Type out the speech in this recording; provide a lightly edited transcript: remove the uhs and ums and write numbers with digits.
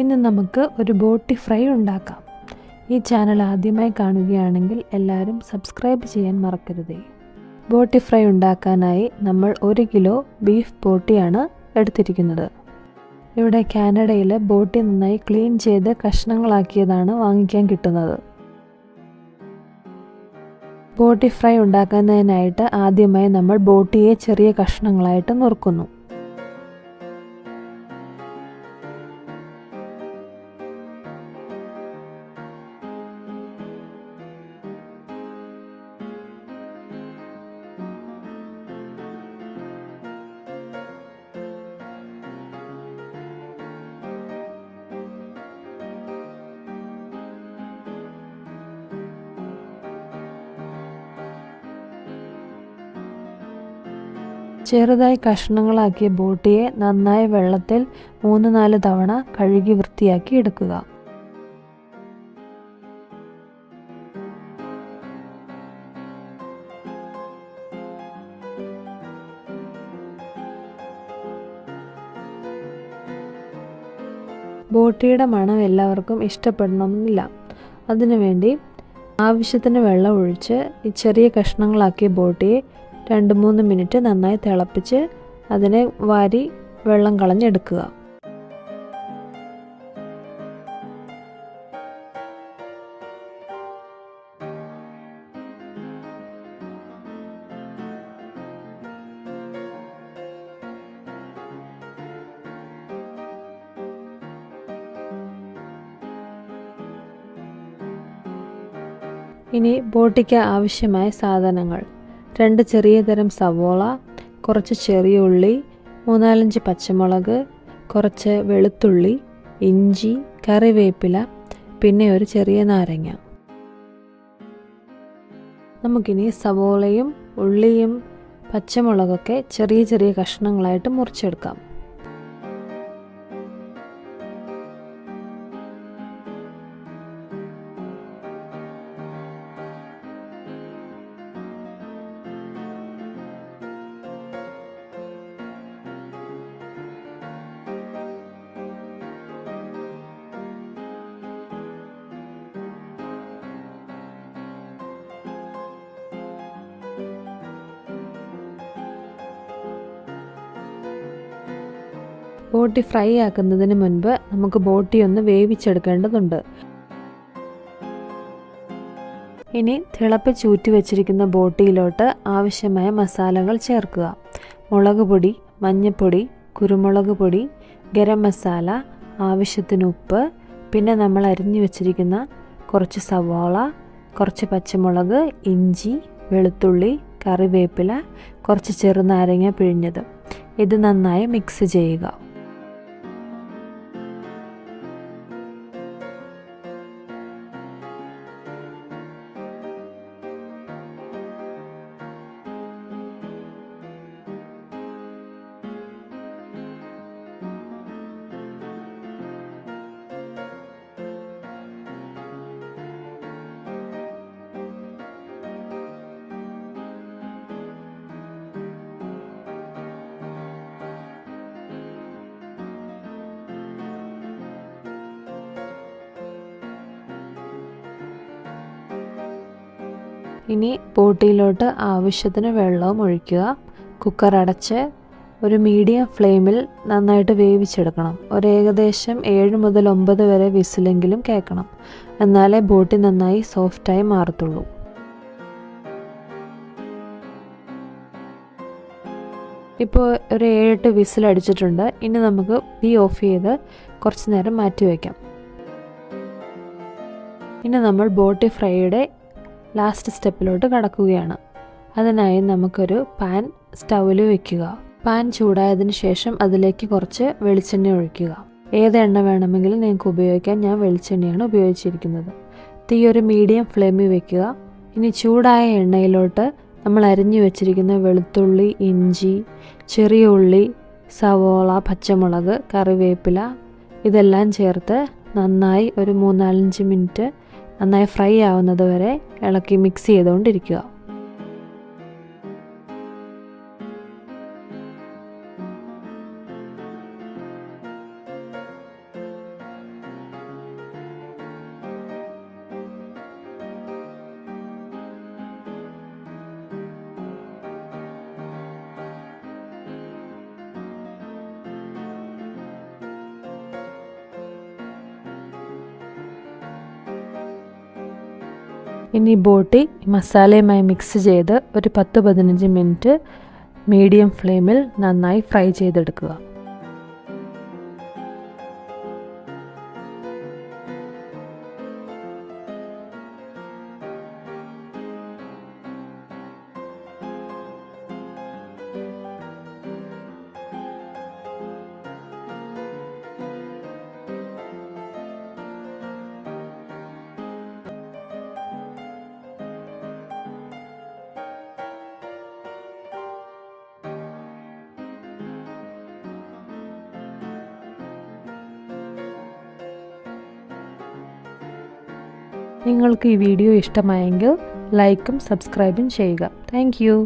ഇന്ന് നമുക്ക് ഒരു ബോട്ടി ഫ്രൈ ഉണ്ടാക്കാം. ഈ ചാനൽ ആദ്യമായി കാണുകയാണെങ്കിൽ എല്ലാവരും സബ്സ്ക്രൈബ് ചെയ്യാൻ മറക്കരുതേ. ബോട്ടി ഫ്രൈ ഉണ്ടാക്കാനായി നമ്മൾ 1 കിലോ ബീഫ് ബോട്ടിയാണ് എടുത്തിരിക്കുന്നത്. ഇവിടെ കാനഡയിൽ ബോട്ടി നന്നായി ക്ലീൻ ചെയ്ത് കഷ്ണങ്ങളാക്കിയതാണ് വാങ്ങിക്കാൻ കിട്ടുന്നത്. ബോട്ടി ഫ്രൈ ഉണ്ടാക്കുന്നതിനായിട്ട് ആദ്യമായി നമ്മൾ ബോട്ടിയെ ചെറിയ കഷ്ണങ്ങളായിട്ട് നുറുക്കുന്നു. ചെറുതായി കഷ്ണങ്ങളാക്കിയ ബോട്ടിയെ നന്നായി വെള്ളത്തിൽ 3-4 തവണ കഴുകി വൃത്തിയാക്കി എടുക്കുക. ബോട്ടിയുടെ മണം എല്ലാവർക്കും ഇഷ്ടപ്പെടണമെന്നില്ല. അതിനുവേണ്ടി ആവശ്യത്തിന് വെള്ളം ഒഴിച്ച് ഈ ചെറിയ കഷ്ണങ്ങളാക്കിയ ബോട്ടിയെ 2-3 മിനിറ്റ് നന്നായി തിളപ്പിച്ച് അതിനെ വാരി വെള്ളം കളഞ്ഞെടുക്കുക. ഇനി ബോട്ടിക്ക് ആവശ്യമായ സാധനങ്ങൾ: 2 ചെറിയ തരം സവോള, കുറച്ച് ചെറിയ ഉള്ളി, 3-4 പച്ചമുളക്, കുറച്ച് വെളുത്തുള്ളി, ഇഞ്ചി, കറിവേപ്പില, പിന്നെ ഒരു ചെറിയ നാരങ്ങ. നമുക്കിനി സവോളയും ഉള്ളിയും പച്ചമുളകൊക്കെ ചെറിയ ചെറിയ കഷ്ണങ്ങളായിട്ട് മുറിച്ചെടുക്കാം. ബോട്ടി ഫ്രൈ ആക്കുന്നതിന് മുൻപ് നമുക്ക് ബോട്ടി ഒന്ന് വേവിച്ചെടുക്കേണ്ടതുണ്ട്. ഇനി തിളപ്പിച്ചൂറ്റി വെച്ചിരിക്കുന്ന ബോട്ടിയിലോട്ട് ആവശ്യമായ മസാലകൾ ചേർക്കുക. മുളക് പൊടി, മഞ്ഞൾപ്പൊടി, കുരുമുളക് പൊടി, ഗരം മസാല, ആവശ്യത്തിന് ഉപ്പ്, പിന്നെ നമ്മൾ അരിഞ്ഞു വെച്ചിരിക്കുന്ന കുറച്ച് സവാള, കുറച്ച് പച്ചമുളക്, ഇഞ്ചി, വെളുത്തുള്ളി, കറിവേപ്പില, കുറച്ച് ചെറുനാരങ്ങ പിഴിഞ്ഞത്. ഇത് നന്നായി മിക്സ് ചെയ്യുക. ഇനി ബോട്ടിയിലോട്ട് ആവശ്യത്തിന് വെള്ളവും ഒഴിക്കുക. കുക്കർ അടച്ച് ഒരു മീഡിയം ഫ്ലെയിമിൽ നന്നായിട്ട് വേവിച്ചെടുക്കണം. ഏകദേശം 7 മുതൽ 9 വരെ വിസിലെങ്കിലും കേൾക്കണം. എന്നാലേ ബോട്ടി നന്നായി സോഫ്റ്റായി മാറത്തുള്ളൂ. ഇപ്പോൾ ഒരു 7-8 വിസിലടിച്ചിട്ടുണ്ട്. ഇനി നമുക്ക് തീ ഓഫ് ചെയ്ത് കുറച്ച് നേരം മാറ്റി വയ്ക്കാം. ഇനി നമ്മൾ ബോട്ടി ഫ്രൈയുടെ ലാസ്റ്റ് സ്റ്റെപ്പിലോട്ട് കടക്കുകയാണ്. അതിനായി നമുക്കൊരു പാൻ സ്റ്റൗവിൽ വെക്കുക. പാൻ ചൂടായതിന് ശേഷം അതിലേക്ക് കുറച്ച് വെളിച്ചെണ്ണ ഒഴിക്കുക. ഏത് എണ്ണ വേണമെങ്കിലും നിങ്ങൾക്ക് ഉപയോഗിക്കാം. ഞാൻ വെളിച്ചെണ്ണയാണ് ഉപയോഗിച്ചിരിക്കുന്നത്. തീ ഒരു മീഡിയം ഫ്ലെയിമിൽ വെക്കുക. ഇനി ചൂടായ എണ്ണയിലോട്ട് നമ്മൾ അരിഞ്ഞു വെച്ചിരിക്കുന്ന വെളുത്തുള്ളി, ഇഞ്ചി, ചെറിയ ഉള്ളി, സവോള, പച്ചമുളക്, കറിവേപ്പില ഇതെല്ലാം ചേർത്ത് നന്നായി ഒരു 3-4 മിനിറ്റ് നന്നായി ഫ്രൈ ആവുന്നത് വരെ ഇളക്കി മിക്സ് ചെയ്തുകൊണ്ടിരിക്കുക. ഇനി ബോട്ടി മസാലയുമായി മിക്സ് ചെയ്ത് ഒരു 10-15 മിനിറ്റ് മീഡിയം ഫ്ലെയിമിൽ നന്നായി ഫ്രൈ ചെയ്തെടുക്കുക. നിങ്ങൾക്ക് ഈ വീഡിയോ ഇഷ്ടമായെങ്കിൽ ലൈക്കും സബ്സ്ക്രൈബും ചെയ്യുക. Thank you.